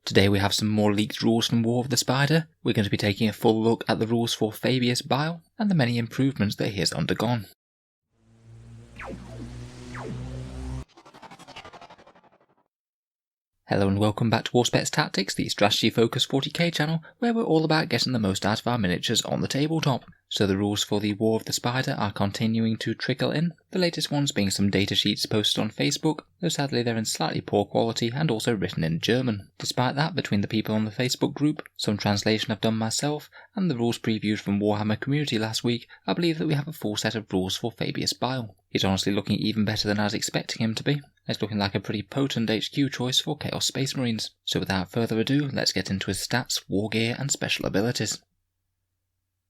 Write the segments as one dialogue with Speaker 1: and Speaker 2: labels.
Speaker 1: Today we have some more leaked rules from War of the Spider. We're going to be taking a full look at the rules for Fabius Bile and the many improvements that he has undergone. Hello and welcome back to Auspex Tactics, the strategy focused 40k channel, where we're all about getting the most out of our miniatures on the tabletop. So the rules for the War of the Spider are continuing to trickle in, the latest ones being some datasheets posted on Facebook, though sadly they're in slightly poor quality and also written in German. Despite that, between the people on the Facebook group, some translation I've done myself, and the rules previews from Warhammer community last week, I believe that we have a full set of rules for Fabius Bile. He's honestly looking even better than I was expecting him to be. It's looking like a pretty potent HQ choice for Chaos Space Marines. So without further ado, let's get into his stats, war gear and special abilities.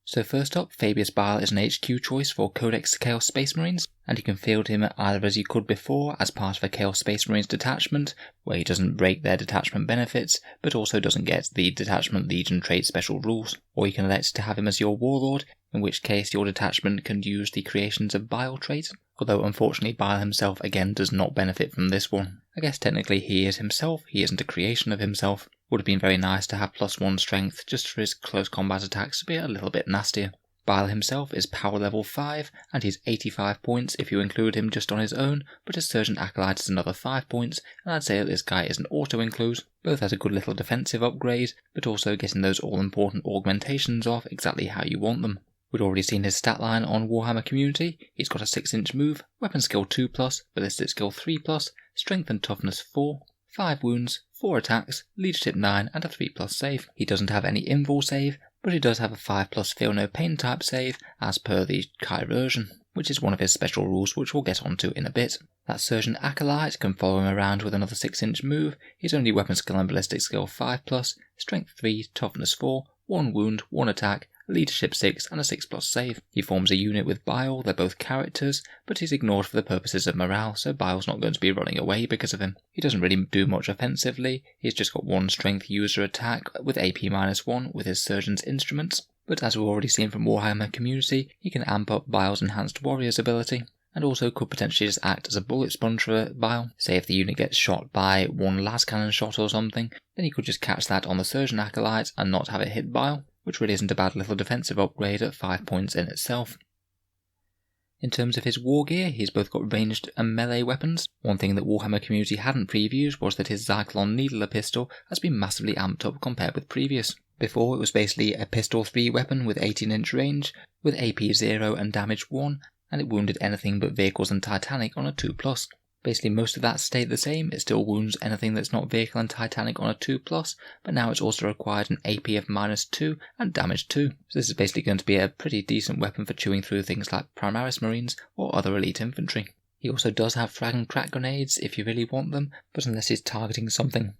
Speaker 1: So first up, Fabius Bile is an HQ choice for Codex Chaos Space Marines, and you can field him either as you could before as part of a Chaos Space Marines detachment, where he doesn't break their detachment benefits, but also doesn't get the Detachment Legion trait special rules, or you can elect to have him as your Warlord, in which case your detachment can use the Creations of Bile trait, although unfortunately Bile himself again does not benefit from this one. I guess technically he is himself, he isn't a creation of himself. Would have been very nice to have +1 strength just for his close combat attacks to be a little bit nastier. Bile himself is power level 5 and he's 85 points if you include him just on his own, but his Surgeon Acolyte is another 5 points, and I'd say that this guy is an auto-include, both as a good little defensive upgrade, but also getting those all-important augmentations off exactly how you want them. We'd already seen his stat line on Warhammer Community. He's got a 6-inch move, weapon skill 2+, ballistic skill 3+, strength and toughness 4, 5 wounds, 4 attacks, leadership 9 and a 3+ save. He doesn't have any invul save, but he does have a 5+ feel no pain type save as per the Chirurgeon, which is one of his special rules which we'll get onto in a bit. That Surgeon Acolyte can follow him around with another 6-inch move. He's only weapon skill and ballistic skill 5+, strength 3, toughness 4, 1 wound, 1 attack, leadership 6 and a 6+ save. He forms a unit with Bile, they're both characters, but he's ignored for the purposes of morale, so Bile's not going to be running away because of him. He doesn't really do much offensively, he's just got 1 strength user attack with AP -1 with his Surgeon's Instruments, but as we've already seen from Warhammer Community, he can amp up Bile's Enhanced Warriors ability, and also could potentially just act as a bullet sponge for Bile. Say if the unit gets shot by 1 las cannon shot or something, then he could just catch that on the Surgeon Acolyte and not have it hit Bile, which really isn't a bad little defensive upgrade at 5 points in itself. In terms of his war gear, he's both got ranged and melee weapons. One thing that Warhammer Community hadn't previewed was that his Zyklon Needler pistol has been massively amped up compared with previous. Before it was basically a pistol 3 weapon with 18-inch range, with AP 0 and damage 1, and it wounded anything but vehicles and Titanic on a 2+. Basically most of that stayed the same, it still wounds anything that's not vehicle and Titanic on a 2+, but now it's also required an AP of -2 and damage 2. So this is basically going to be a pretty decent weapon for chewing through things like Primaris Marines or other elite infantry. He also does have frag and crack grenades if you really want them, but unless he's targeting something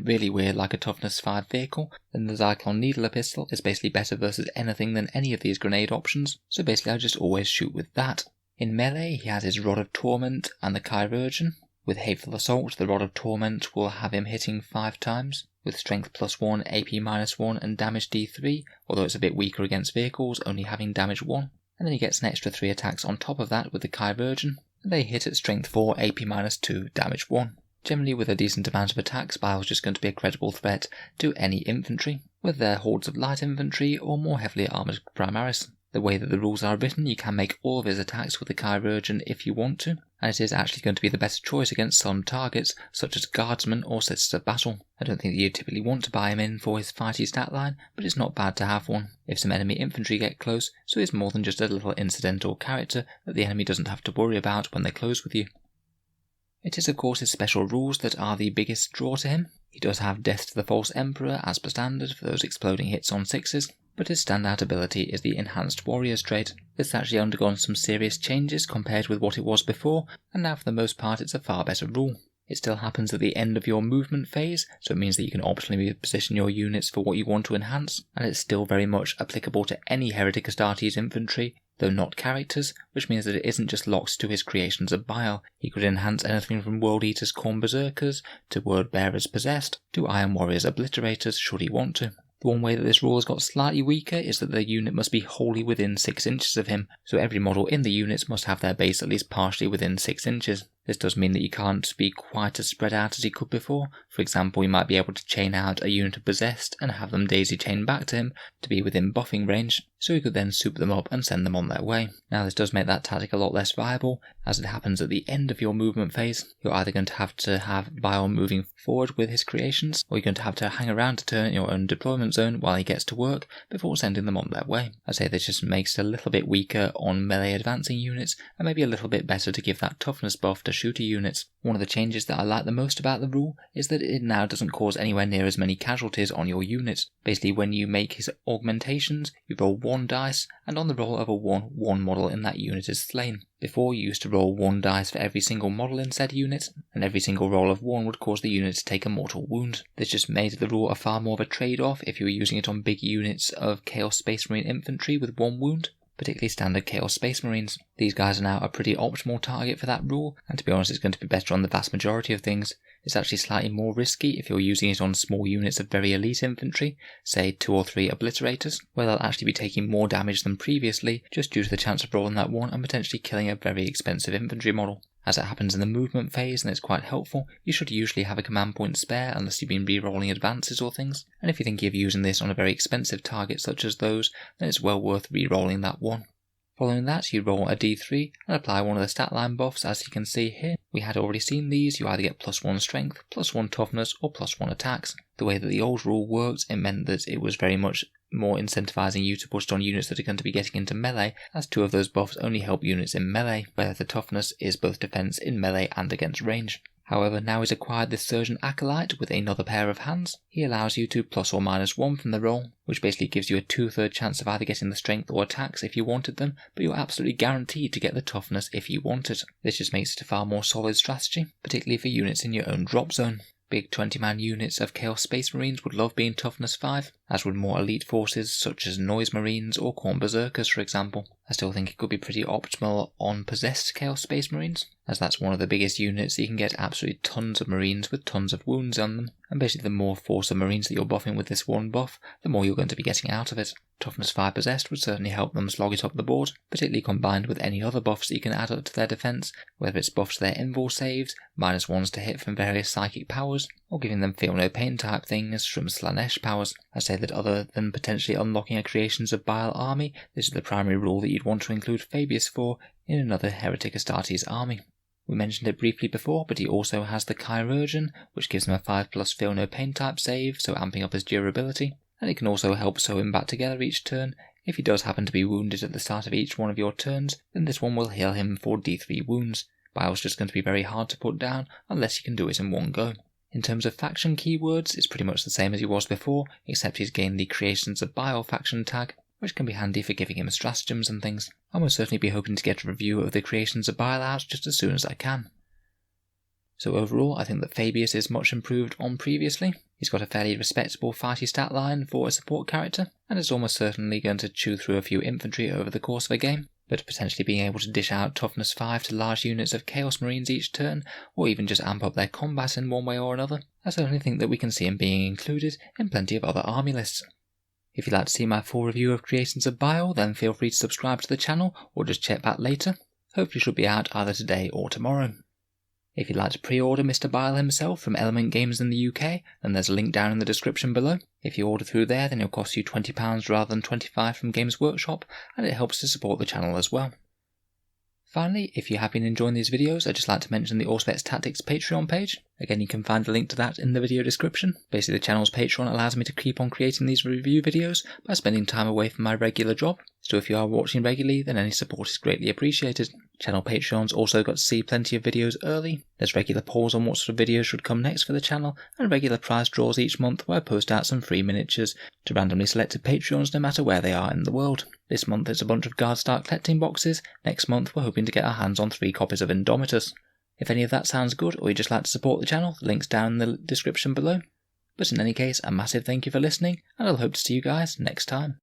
Speaker 1: really weird like a toughness 5 vehicle, then the Zyklon Needler pistol is basically better versus anything than any of these grenade options, so basically I just always shoot with that. In melee, he has his Rod of Torment and the Chirurgeon. With Hateful Assault, the Rod of Torment will have him hitting 5 times, with Strength +1, AP -1 and damage D3, although it's a bit weaker against vehicles, only having damage 1. And then he gets an extra 3 attacks on top of that with the Chirurgeon, and they hit at Strength 4, AP -2, damage 1. Generally with a decent amount of attacks, Bile's just going to be a credible threat to any infantry, whether they're hordes of light infantry or more heavily armoured Primaris. The way that the rules are written, you can make all of his attacks with the Chirurgeon if you want to, and it is actually going to be the better choice against some targets, such as Guardsmen or Sisters of Battle. I don't think that you typically want to buy him in for his fighty stat line, but it's not bad to have one, if some enemy infantry get close, so he's more than just a little incidental character that the enemy doesn't have to worry about when they close with you. It is of course his special rules that are the biggest draw to him. He does have Death to the False Emperor as per standard for those exploding hits on 6s, but his standout ability is the Enhanced Warriors trait. It's actually undergone some serious changes compared with what it was before, and now for the most part it's a far better rule. It still happens at the end of your movement phase, so it means that you can optionally position your units for what you want to enhance, and it's still very much applicable to any Heretic Astartes infantry, though not characters, which means that it isn't just locked to his Creations of Bile. He could enhance anything from World Eaters Corn Berserkers, to Word Bearers Possessed, to Iron Warriors Obliterators should he want to. The one way that this rule has got slightly weaker is that the unit must be wholly within 6 inches of him, so every model in the units must have their base at least partially within 6 inches. This does mean that you can't be quite as spread out as you could before. For example, you might be able to chain out a unit of Possessed and have them daisy chain back to him to be within buffing range, so you could then soup them up and send them on their way. Now this does make that tactic a lot less viable, as it happens at the end of your movement phase. You're either going to have Bile moving forward with his creations, or you're going to have to hang around to turn in your own deployment zone while he gets to work before sending them on their way. I'd say this just makes it a little bit weaker on melee advancing units, and maybe a little bit better to give that toughness buff to shooter units. One of the changes that I like the most about the rule is that it now doesn't cause anywhere near as many casualties on your units. Basically, when you make his augmentations, you roll 1 dice, and on the roll of a 1 model in that unit is slain. Before, you used to roll 1 dice for every single model in said unit, and every single roll of 1 would cause the unit to take a mortal wound. This just made the rule a far more of a trade-off if you were using it on big units of Chaos Space Marine infantry with 1 wound, particularly standard Chaos Space Marines. These guys are now a pretty optimal target for that rule, and to be honest, it's going to be better on the vast majority of things. It's actually slightly more risky if you're using it on small units of very elite infantry, say 2 or 3 obliterators, where they'll actually be taking more damage than previously just due to the chance of rolling that 1 and potentially killing a very expensive infantry model. As it happens in the movement phase and it's quite helpful, you should usually have a command point spare unless you've been re-rolling advances or things, and if you think of using this on a very expensive target such as those, then it's well worth re-rolling that 1. Following that, you roll a d3 and apply one of the stat line buffs. As you can see here, we had already seen these. You either get +1 strength, +1 toughness, or +1 attacks. The way that the old rule worked, it meant that it was very much more incentivizing you to push it on units that are going to be getting into melee, as 2 of those buffs only help units in melee, where the toughness is both defense in melee and against range. However, now he's acquired this Surgeon Acolyte with another pair of hands, he allows you to +or -1 from the roll, which basically gives you a 2/3 chance of either getting the strength or attacks if you wanted them, but you're absolutely guaranteed to get the toughness if you want it. This just makes it a far more solid strategy, particularly for units in your own drop zone. Big 20-man units of Chaos Space Marines would love being toughness 5, as would more elite forces such as Noise Marines or Khorne Berserkers for example. I still think it could be pretty optimal on possessed Chaos Space Marines, as that's one of the biggest units. You can get absolutely tons of Marines with tons of wounds on them, and basically the more force of Marines that you're buffing with this 1 buff, the more you're going to be getting out of it. Toughness 5 possessed would certainly help them slog it up the board, particularly combined with any other buffs that you can add up to their defense, whether it's buffs to their invul saves, -1s to hit from various psychic powers, or giving them feel no pain type things from Slanesh powers. I say that other than potentially unlocking a Creations of Bile army, this is the primary rule that you'd want to include Fabius for in another Heretic Astartes army. We mentioned it briefly before, but he also has the Chirurgeon, which gives him a 5+ feel no pain type save, so amping up his durability, and it can also help sew him back together each turn. If he does happen to be wounded at the start of each one of your turns, then this one will heal him for d3 wounds. Bile's just going to be very hard to put down unless you can do it in one go. In terms of faction keywords, it's pretty much the same as he was before, except he's gained the Creations of Bile faction tag, which can be handy for giving him stratagems and things. I will certainly be hoping to get a review of the Creations of Bile out just as soon as I can. So overall, I think that Fabius is much improved on previously. He's got a fairly respectable fighty stat line for a support character, and is almost certainly going to chew through a few infantry over the course of a game, but potentially being able to dish out toughness 5 to large units of Chaos Marines each turn, or even just amp up their combat in one way or another, I certainly think that we can see him being included in plenty of other army lists. If you'd like to see my full review of Creations of Bile, then feel free to subscribe to the channel, or just check back later. Hopefully it should be out either today or tomorrow. If you'd like to pre-order Mr. Bile himself from Element Games in the UK, then there's a link down in the description below. If you order through there, then it'll cost you £20 rather than $25 from Games Workshop, and it helps to support the channel as well. Finally, if you have been enjoying these videos, I'd just like to mention the Auspex Tactics Patreon page. Again, you can find a link to that in the video description. Basically, the channel's Patreon allows me to keep on creating these review videos by spending time away from my regular job. So if you are watching regularly, then any support is greatly appreciated. Channel Patreons also got to see plenty of videos early. There's regular polls on what sort of videos should come next for the channel, and regular prize draws each month where I post out some free miniatures to randomly selected Patreons no matter where they are in the world. This month it's a bunch of Guardstar collecting boxes. Next month we're hoping to get our hands on 3 copies of Indomitus. If any of that sounds good, or you'd just like to support the channel, the link's down in the description below. But in any case, a massive thank you for listening, and I'll hope to see you guys next time.